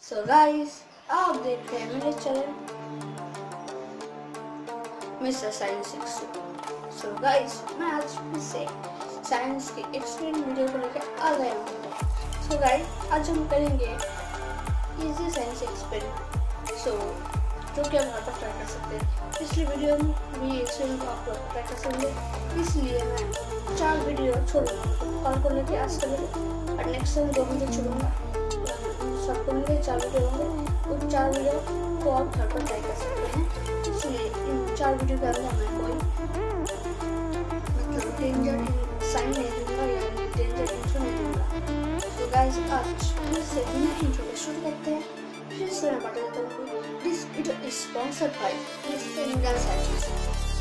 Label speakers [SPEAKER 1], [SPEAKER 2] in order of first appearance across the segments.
[SPEAKER 1] So guys, आप देखते हैं मेरे channel mister science experiment. So guys, मैं आज फिर से साइंस की एक्सपेरिमेंट वीडियो को लेकर आ गया हूँ। सो गाइस, आज हम करेंगे इजी साइंस एक्सपेरिमेंट। सो जो कि हम यहाँ पर ट्राई कर सकते हैं। पिछली वीडियो में भी एक्सपेरिमेंट को आप लोग ट्राई कर सकते हैं, इसलिए मैं 4 वीडियो छोड़ूंगा। कल को लेकर आज का वीडियो और नेक्स्ट टाइम 2 वीडियो छोड़ूंगा। सबको मिले 4 वीडियो होंगे। उन 4 वीडियो को आप घर पर ट्राई कर सकते हैं। इसलिए इन 4 वीडियो के अंदर मैं कोई मतलब डेंजर साइन नहीं दूंगा या डेंजर इंट्रो नहीं दूंगा। तो गाइस, आज फिर से बिना इंट्रो के शुरू करते हैं। फिर से मैं बता देता हूँ, this video is sponsored by Indian science.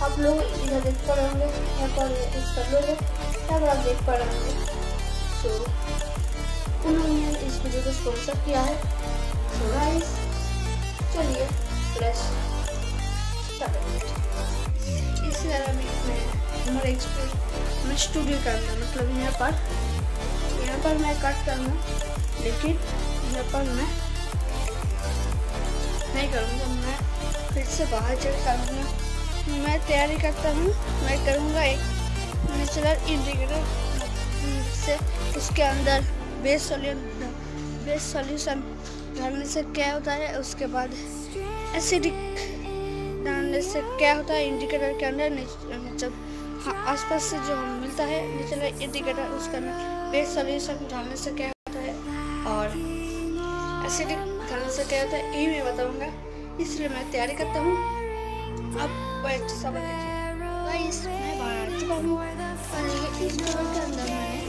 [SPEAKER 1] आप लोग इधर देख पा रहे होंगे, यहाँ पर इसका लोगो यहाँ पर आप देख पा रहे होंगे। सो उन्होंने इस वीडियो को स्पॉन्सर किया है। सो गाइस, चलिए लेट्स स्टार्ट। इस तरह में हमारे एक्सपेरिमेंट स्टूडियो के अंदर मतलब यहाँ पर मैं कट करूँगा, लेकिन यहाँ पर मैं नहीं करूँगा। मैं फिर से बाहर चेक करूँगा। मैं तैयारी करता हूँ। मैं करूँगा एक नेचुरल इंडिकेटर से उसके अंदर बेस सॉल्यूशन डालने से क्या होता है, उसके बाद एसिडिक डालने से क्या होता है इंडिकेटर के अंदर मतलब आसपास से जो मिलता है नेचुरल इंडिकेटर, उसके अंदर बेस सॉल्यूशन डालने से क्या होता है और एसिडिक डालने से क्या होता है, ये मैं बताऊंगा। इसलिए मैं तैयारी करता हूँ। अब वेट समझ लीजिए। मैं बाहर आ चुका हूँ। इस टेबल के अंदर मैंने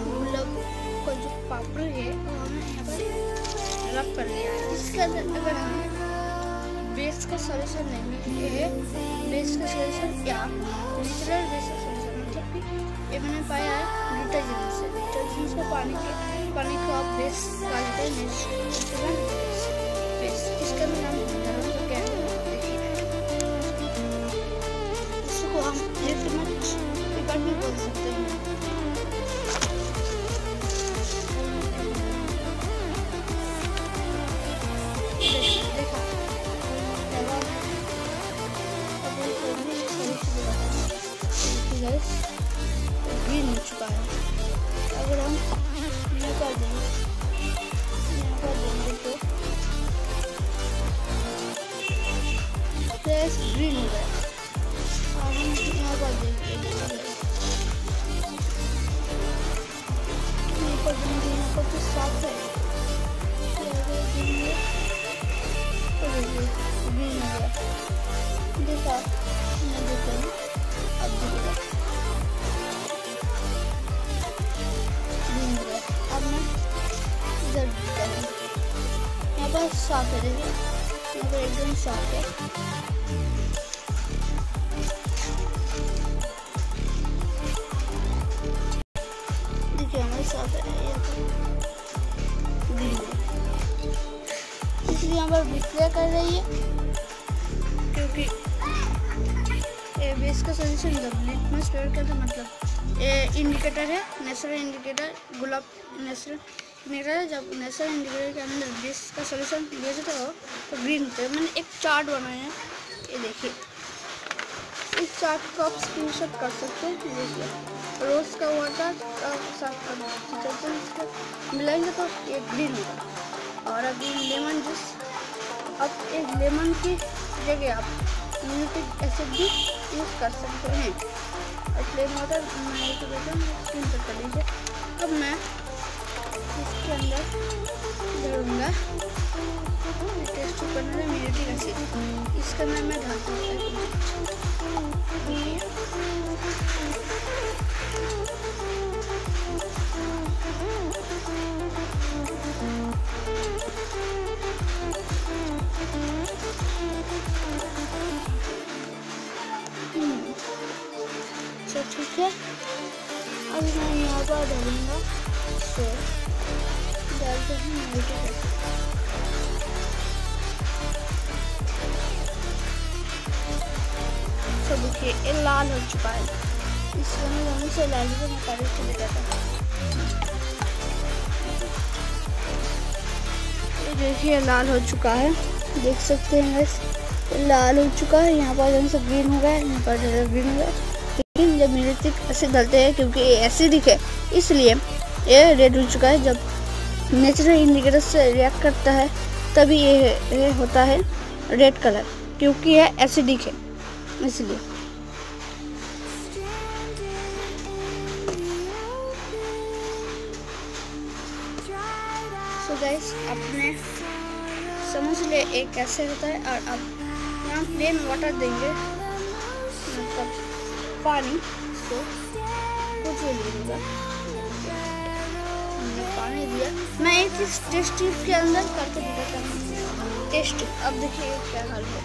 [SPEAKER 1] गुलाब का जो पाउडर है वो हमें यहाँ पर रब कर लिया है। इसके अंदर अगर हम बेस का सॉल्यूशन लेंगे, ये बेस का सॉल्यूशन या नेचुरल बेस का सॉल्यूशन मतलब कि ये मैंने पाया है डिटर्जेंट से। डिटर्जेंट को पानी को आप बेस डालते हैं, नेचुरल बेस। इसके अंदर हम क्या देखिए, इसको हम लिटमस पेपर भी बोल सकते हैं। ग्रीन हो चुका है। अगर हम यहाँ पर देंगे तो फ्रेश ग्रीन हो गया। और हम यहाँ पर देंगे यहाँ पर तो साफ है, ग्रीन हो गया। देखा मैं देखता हूँ, अब देखिए अब मैं इधर देखता हूँ। यहाँ पर साफ है, देखिए यहाँ पर एकदम साफ है। देखिए हमारे साफ है, यहाँ पर ग्रीन है। इसलिए यहाँ पर बिक्रिया कर रही है क्योंकि बेस का सॉल्यूशन लिटमस पेपर का था, मतलब ये इंडिकेटर है, नेचुरल इंडिकेटर। गुलाब नेचुरल इंडिकेटर है। जब नेचुरल इंडिकेटर के अंदर बेस का सॉल्यूशन दिया जाता है तो ग्रीन होता है। मैंने एक चार्ट बनाया है, ये देखिए। इस चार्ट को आप स्क्रीनशॉट कर सकते हैं। देखिए रोज का वाटर का साथ डिटर्जेंट मिलाएंगे तो ये ग्रीन होगा। और अभी लेमन जूस, अब एक लेमन की जगह आप न्यूट्रिक एसिड भी यूज़ कर सकते हैं। और प्लेन वाटर मैं तो देता हूँ, स्क्रीन पर कर लीजिए। अब मैं इसके अंदर डालूँगा टेस्ट करने में न्यूट्रिक एसिड। इसके अंदर मैं डालता हूँ ठीक है। अब मैं यहाँ पर डालूंगा शेर, डालते हैं न्यूट्रिक एसिड। तो देखिए ये लाल हो चुका है। इसको मैं से लाल को मैं तारीख चले जाता हूँ। देखिए लाल हो चुका है, देख सकते हैं गाइस, लाल हो चुका है। यहाँ पर जैसे ग्रीन हो गया, यहाँ पर ग्रीन हो गया। लेकिन जब न्यूक्लिक एसिड डालते हैं, क्योंकि ये एसिडिक है इसलिए ये रेड हो चुका है। जब नेचुरल इंडिकेटर से रिएक्ट करता है तभी ये होता है रेड कलर, क्योंकि ये एसिडिक है इसलिए। सो गाइस, आपने समझ ले एक कैसे होता है। और अब यहाँ प्लेन वाटर देंगे, मतलब पानी, इसको कुछ भी नहीं होगा। हमने पानी दिया। मैं एक चीज टेस्ट ट्यूब के अंदर करके दिखाता हूँ। टेस्ट ट्यूब, अब देखिए क्या हाल है।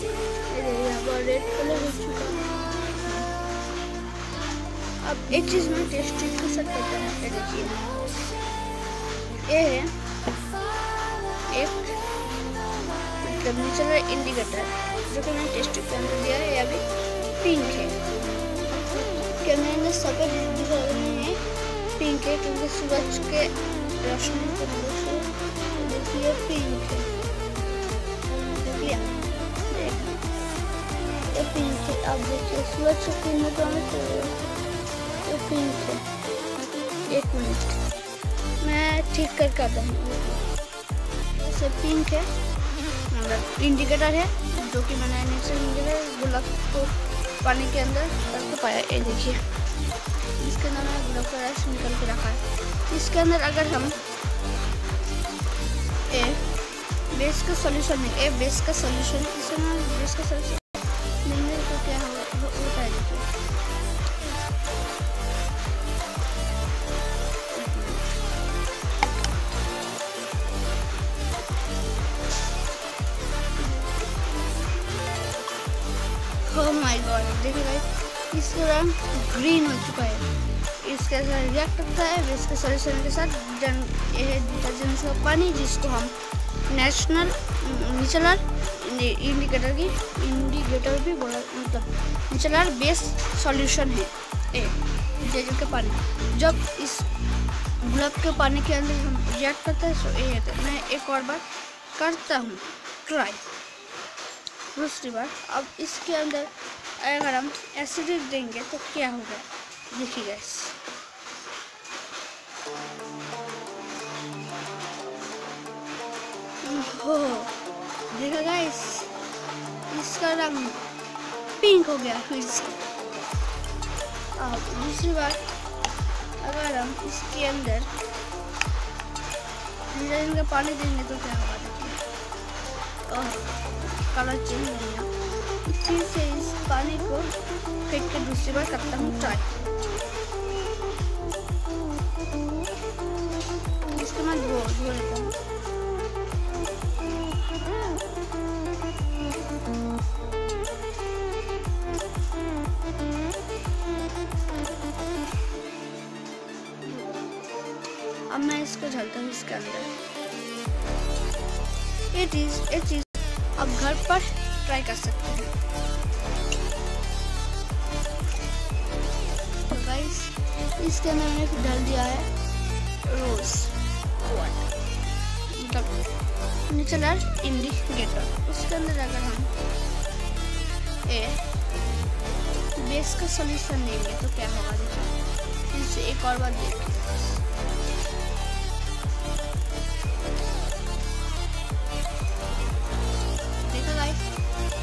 [SPEAKER 1] ये देखिए यहाँ पर रेड कलर हो चुका है। अब एक चीज मैं टेस्ट ट्यूब के साथ करता हूँ। ये देखिए, ये है एक मतलब नेचुरल इंडिकेटर जो कि मैंने टेस्ट ट्यूब के अंदर दिया है। ये अभी पिंक है, कैमरे में सफेद दिख रहे हैं, पिंक है क्योंकि सूरज के रोशनी की वजह से। देखिए पिंक है, देखिए ये पिंक है। अब देखिए सूरज की किरणों को हमें ये पिंक है। एक मिनट मैं ठीक करके आता हूँ। जैसे पिंक है, मतलब इंडिकेटर है जो कि मैंने नेचुरल इंडिकेटर गुलाब को पानी के अंदर करके पाया। ये देखिए इसके अंदर मैंने गुलाब का रस निकल के रखा है। इसके अंदर अगर हम बेस का सॉल्यूशन देंगे, बेस का सॉल्यूशन, इसमें बेस का सॉल्यूशन देंगे तो क्या होता है। देखिए ओह माय गॉड, देखिए गाइस, इसका रंग ग्रीन हो चुका है। इसके साथ रिएक्ट करता है इसके सॉल्यूशन के साथ। ये डिटर्जेंट का पानी, जिसको हम नेचुरल इंडिकेटर भी बोला, मतलब नेचुरल बेस सॉल्यूशन है ये डिटर्जेंट का पानी। जब इस गुलाब के पानी के अंदर हम रिएक्ट करते हैं तो ये होता है। मैं एक और बार करता हूँ ट्राई, दूसरी बार। अब इसके अंदर अगर हम एसिड देंगे तो क्या होगा, देखिए गाइस। हो देखा गाइस, इसका रंग पिंक हो गया फिर से। अब दूसरी बार अगर हम इसके अंदर का पानी देंगे तो क्या होगा, देखिए कलर चेंज हो गया। फिर से इस पानी को फेंक के दूसरी बार करता हूँ ट्राई। इसको मैं धो लेता हूँ। अब मैं इसको डालता हूँ इसके अंदर। ये चीज आप घर पर ट्राई कर सकते हैं। तो गाइस, इसके अंदर मैंने डाल दिया है रोज वाटर, मतलब नेचुरल इंडिकेटर। उसके अंदर अगर हम बेस का सॉल्यूशन देंगे तो क्या होगा, देखिए। इसे एक और बार देखिए।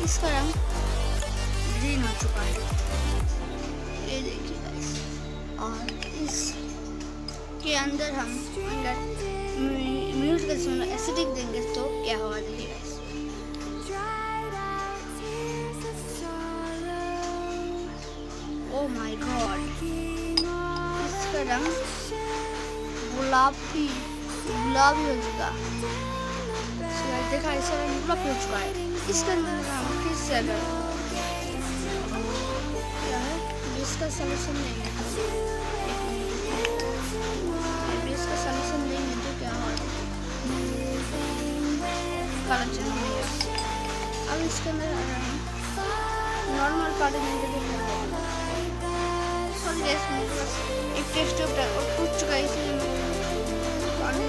[SPEAKER 1] इसका रंग ग्रीन हो चुका है, ये देखिए गाइस। और इसके अंदर हम म्यूट का एसिडिक देंगे तो क्या होगा, देखिए गाइस। ओह माय गॉड, इसका रंग गुलाबी हो चुका। देखा, इसका रंग गुलाबी हो चुका है। इसके अंदर हम फिर से अगर क्या है बेस का सॉल्यूशन देंगे, बेस का सॉल्यूशन देंगे तो क्या होगा, कलर चेंज हो गया। अब इसके अंदर नॉर्मल पानी देंगे तो क्या होगा। सॉरी गाइस, मेरे पास एक टेस्ट ट्यूब टूट चुका है, इसलिए पानी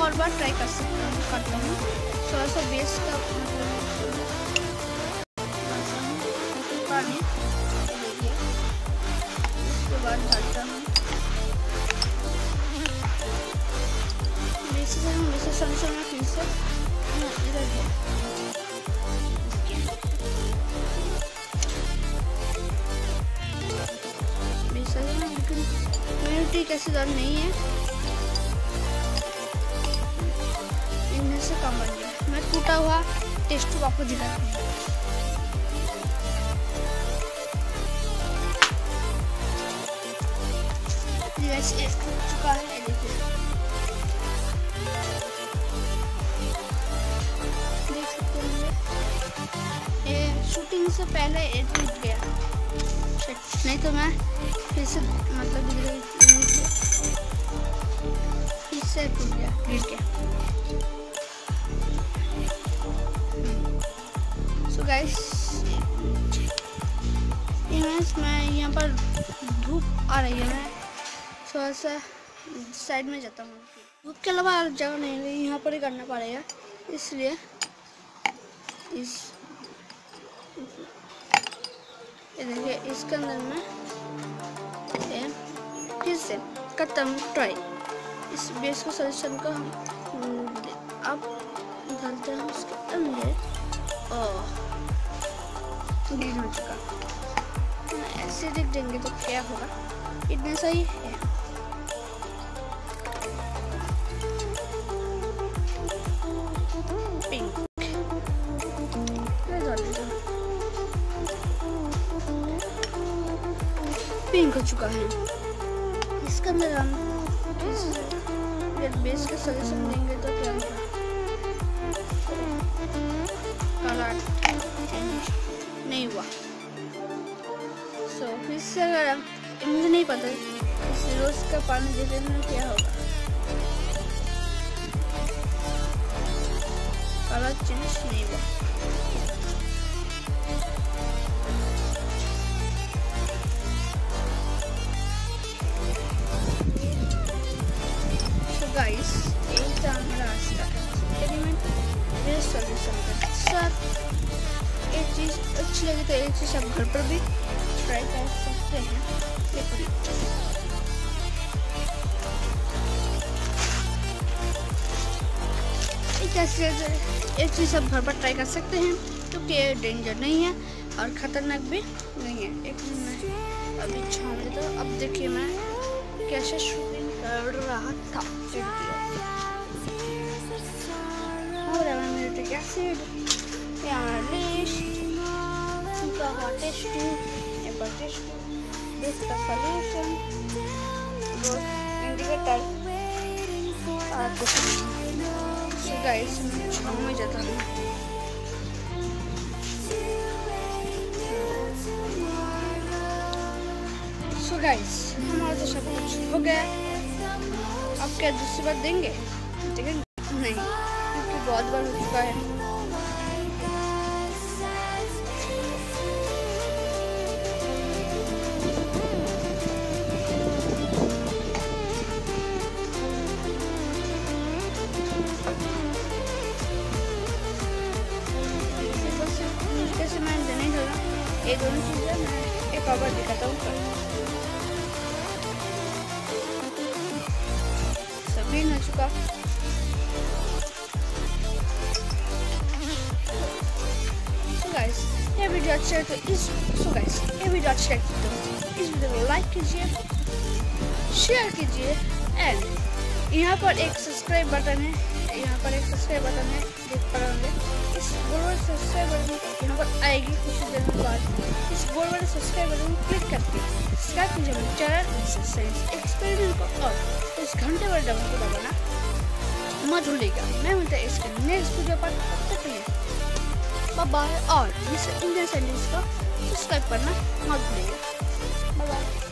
[SPEAKER 1] और बार ट्राई करता हूँ। थोड़ा सा बेस का पानी देखिए, उसके बाद डालता हूँ बेस सोल्यूशन में फिर से इधर है। लेकिन इम्यूनिटी कैसे ज्यादा नहीं है, इनमें से कम बन गया। मैं टूटा हुआ टेस्ट ट्यूब आपको दिखाता हूँ। चुका है, देखिए देख सकते हैं ये शूटिंग से पहले ये टूट गया, नहीं तो मैं फिर से मतलब फिर से टूट गया, गिर गया। सो गाइस इमेज में यहाँ पर धूप आ रही है, मैं थोड़ा सा साइड में जाता हूँ। धूप के अलावा और जगह नहीं है, यहाँ पर ही करना पड़ेगा, इसलिए ये देखिए इसके अंदर में फिर से करता हूँ ट्राई। इस बेस को सोल्यूशन को हम अब डालते हैं उसके अंदर। ग्रीन हो चुका, ऐसे देख देंगे तो क्या होगा, इतना सही है। पिंक पिंक हो चुका है। इसके अंदर हम बेस का सोल्यूशन देंगे तो क्या होगा, काला नहीं हुआ। सो फिर से अगर हम मुझे नहीं पता इस रोज का पानी देने में क्या होगा, काला चेंज नहीं हुआ। गाइस एक था हमारा आज का एक्सपेरिमेंट बेस सॉल्यूशन का। सर एक चीज़ अच्छी लगी तो एक चीज़ आप घर पर भी ट्राई कर सकते हैं। एक चीज़ आप घर पर ट्राई कर सकते हैं क्योंकि ये डेंजर नहीं है और ख़तरनाक भी नहीं है। एक मैं अभी छाँव देता हूँ। अब देखिए मैं कैसे शूटिंग कर रहा था। और एमिटिक एसिड, सॉल्यूशन, इंडिकेटर और कुछ नहीं। सो गाइस मैं छाँव में जाता हूँ। सो गाइस हमारा तो सब कुछ हो गया। अब क्या दूसरी बार देंगे? नहीं, क्योंकि बहुत बार हो चुका है। जैसे मैं देने लगा ये दोनों चीज़ें मैं एक और दिखाता हूँ। सभी हो चुका। ये वीडियो अच्छा है तो इस वीडियो को लाइक कीजिए, शेयर कीजिए एंड यहाँ पर एक सब्सक्राइब बटन है, देख पा रहे होंगे। इस गोल वाले सब्सक्राइब बटन यहाँ पर आएगी कुछ देर बाद। इस गोल वाले सब्सक्राइब बटन को क्लिक करके सब्सक्राइब कीजिए मेरे चैनल साइंस एक्सपेरिमेंट को और इस घंटे वाले डबल को दबाना मत भूलिएगा। मैं मिलता है इसके नेक्स्ट वीडियो पर, तब तक के लिए बाय बाय। और इस इंडियन साइंस को सब्सक्राइब करना मत भूलिएगा। Bye bye.